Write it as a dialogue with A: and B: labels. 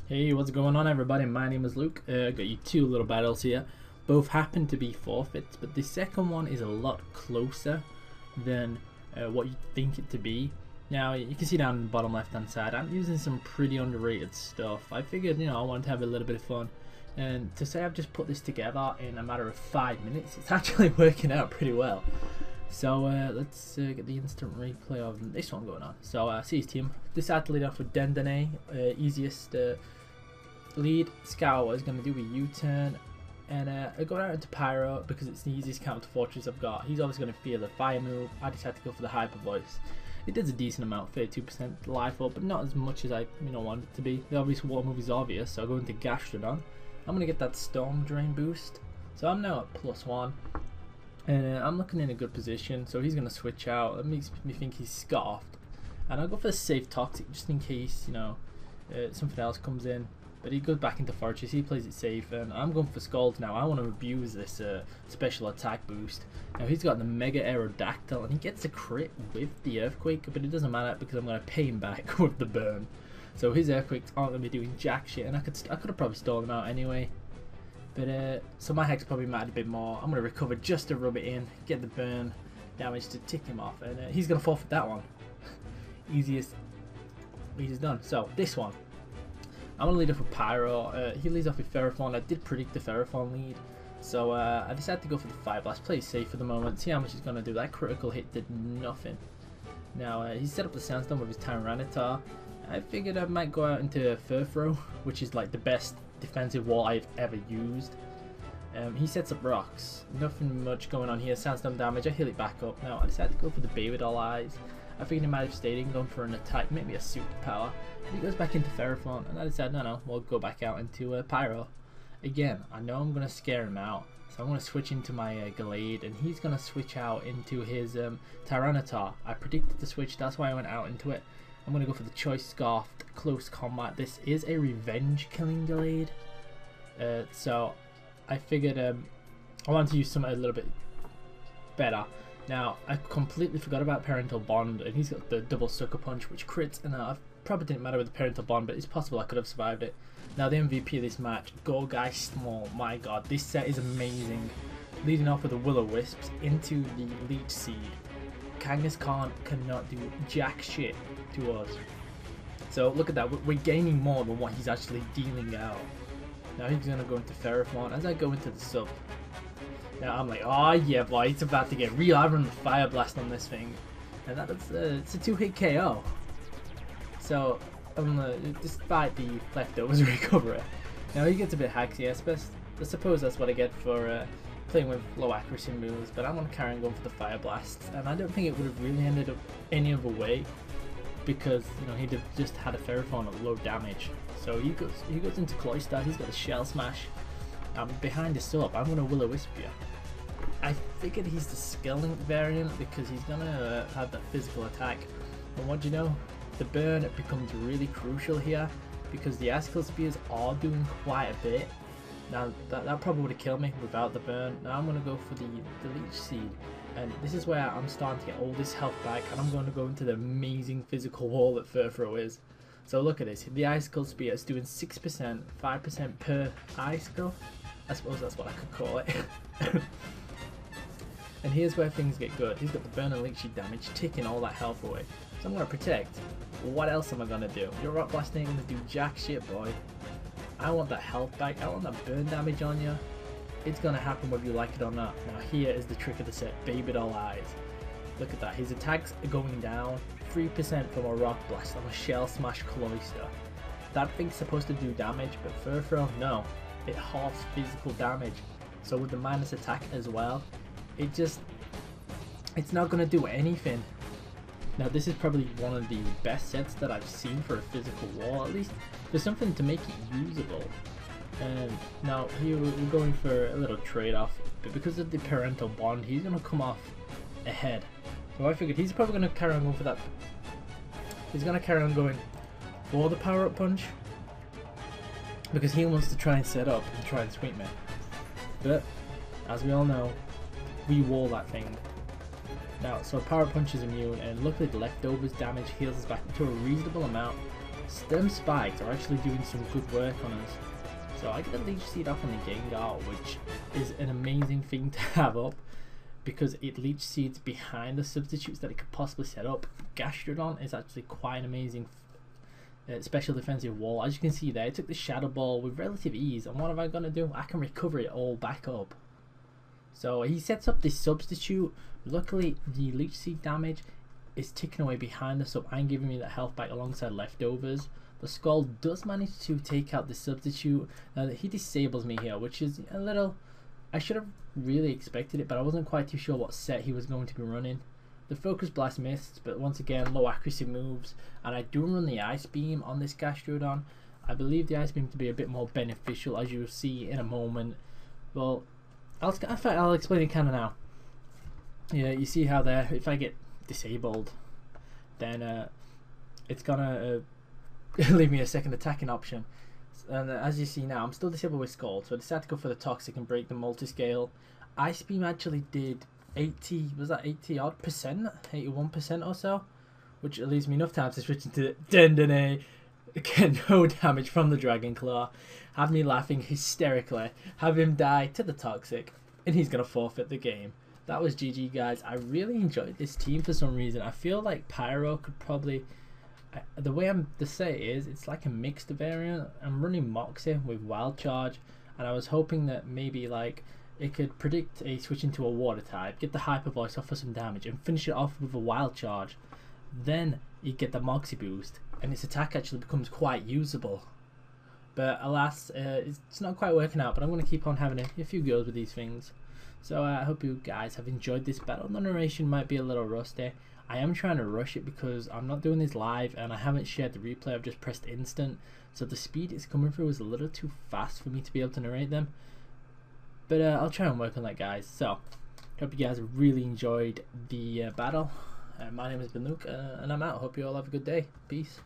A: Hey, what's going on everybody? My name is Luke. Got you two little battles here. Both happen to be forfeits, but the second one is a lot closer than what you think it to be. Now, you can see down in the bottom left hand side, I'm using some pretty underrated stuff. I figured, I wanted to have a little bit of fun. And to say I've just put this together in a matter of 5 minutes, it's actually working out pretty well. So let's get the instant replay of this one going on. So see his team. Decided to lead off with Dedenne, easiest lead. Scour is going to do a U-turn, and I go out into Pyro because it's the easiest counter to Fortress I've got. He's always going to feel the fire move. I decided to go for the Hyper Voice. It does a decent amount, 32% life up, but not as much as I want it to be. The obvious water move is obvious, so I go into Gastrodon. I'm going to get that Storm Drain boost, so I'm now at +1. And I'm looking in a good position, so he's going to switch out. That makes me think he's scarfed. And I'll go for the safe Toxic just in case, something else comes in. But he goes back into Fortress, he plays it safe, and I'm going for Scald now. I want to abuse this special attack boost. Now he's got the Mega Aerodactyl, and he gets a crit with the Earthquake, but it doesn't matter because I'm going to pay him back with the burn. So his Earthquakes aren't going to be doing jack shit, and I could have probably stolen them out anyway. But so my Hex probably mattered a bit more. I'm going to recover just to rub it in, get the burn damage to tick him off, and he's going to forfeit that one. Easiest done. So this one, I'm going to lead off with Pyro. He leads off with Ferrothorn. I did predict the Ferrothorn lead, so I decided to go for the Fire Blast. Play safe for the moment, see how much he's going to do. That critical hit did nothing. Now he set up the Sandstorm with his Tyranitar. I figured I might go out into Furthrow, which is like the best defensive wall I've ever used. He sets up rocks. Nothing much going on here. Sandstorm damage. I heal it back up. Now I decided to go for the Baby Doll Eyes. I figured he might have stayed in, going for an attack, maybe a super power. But he goes back into Ferrothorn, and I decided no, we'll go back out into Pyro. Again, I know I'm gonna scare him out, so I'm gonna switch into my Gallade, and he's gonna switch out into his Tyranitar. I predicted the switch, that's why I went out into it. I'm going to go for the Choice Scarfed Close Combat. This is a revenge killing Gallade. So I figured I wanted to use something a little bit better. Now, I completely forgot about Parental Bond, and he's got the double Sucker Punch, which crits, and probably didn't matter with the Parental Bond, but it's possible I could have survived it. Now, the MVP of this match, Gourgeist Small. My god, this set is amazing. Leading off with the Will-O-Wisps into the Leech Seed. Kangaskhan cannot do jack shit to us. So look at that, we're gaining more than what he's actually dealing out. Now he's going to go into Ferrothorn as I go into the sub. Now I'm like, oh yeah boy, it's about to get real. I run the Fire Blast on this thing. And that's it's a 2-hit KO. So I'm going to just fight the leftovers recovery. Now he gets a bit haxy, I suppose that's what I get for playing with low accuracy moves, but I'm going to carry on going for the Fire Blast, and I don't think it would have really ended up any other way because he'd have just had a Ferrothorn at low damage. So he goes into Cloyster. He's got a Shell Smash. Behind his sub, I'm going to Will-O-Wisp you. I figured he's the Skill Link variant because he's going to have that physical attack, and what do you know? The burn becomes really crucial here because the Icicle Spears are doing quite a bit. Now that probably would have killed me without the burn. Now I'm going to go for the Leech Seed, and this is where I'm starting to get all this health back, and I'm going to go into the amazing physical wall that Furthrow is. So look at this, the Icicle Spear is doing 6%, 5% per Icicle. I suppose that's what I could call it. And here's where things get good. He's got the burn and Leech Seed damage, taking all that health away. So I'm going to protect. What else am I going to do? Your Rock Blast ain't going to do jack shit, boy. I want that health back, I want that burn damage on you. It's gonna happen whether you like it or not. Now here is the trick of the set, Baby Doll Eyes. Look at that, his attacks are going down 3% from a Rock Blast on a Shell Smash Cloyster. That thing's supposed to do damage, but Furthrow, no. It halves physical damage. So with the minus attack as well, it's not gonna do anything. Now this is probably one of the best sets that I've seen for a physical wall, at least there's something to make it usable. And now here we're going for a little trade-off, but because of the Parental Bond, he's going to come off ahead. So I figured he's probably going to carry on going for that. He's going to carry on going for the Power-Up Punch, because he wants to try and set up and try and sweep me. But, as we all know, we wall that thing. Now, so Power Punch is immune, and luckily the leftovers damage heals us back to a reasonable amount. Stem spikes are actually doing some good work on us. So I get the leech seed off on the Gengar, which is an amazing thing to have up, because it leech seeds behind the substitutes that it could possibly set up. Gastrodon is actually quite an amazing special defensive wall. As you can see there, it took the Shadow Ball with relative ease, and what am I going to do? I can recover it all back up. So he sets up this substitute. Luckily the leech seed damage is ticking away behind the sub and giving me that health back alongside leftovers. The Scald does manage to take out the substitute. He disables me here, which is a little... I should have really expected it, but I wasn't quite too sure what set he was going to be running. The Focus Blast missed, but once again, low accuracy moves. And I do run the Ice Beam on this Gastrodon. I believe the Ice Beam to be a bit more beneficial, as you'll see in a moment. Well, I'll explain it kind of now. Yeah, you see how there, if I get disabled, then it's gonna leave me a second attacking option. And as you see now, I'm still disabled with Scald, so I decided to go for the Toxic and break the multi-scale. Ice Beam actually did 80, was that 80 odd percent? 81% or so? Which leaves me enough time to switch into Dedenne. Get no damage from the Dragon Claw. Have me laughing hysterically. Have him die to the Toxic, and he's going to forfeit the game. That was GG, guys. I really enjoyed this team for some reason. I feel like Pyro could probably... the way the set is, it's like a mixed variant. I'm running Moxie with Wild Charge, and I was hoping that maybe like it could predict a switch into a water type, get the Hyper Voice off for some damage, and finish it off with a Wild Charge. Then you get the Moxie boost, and its attack actually becomes quite usable. But alas, it's not quite working out, but I'm going to keep on having a few goes with these things. So I hope you guys have enjoyed this battle. The narration might be a little rusty. I am trying to rush it because I'm not doing this live and I haven't shared the replay. I've just pressed instant, so the speed it's coming through is a little too fast for me to be able to narrate them. But I'll try and work on that, guys. So hope you guys really enjoyed the battle. My name has been Luke, and I'm out. Hope you all have a good day. Peace.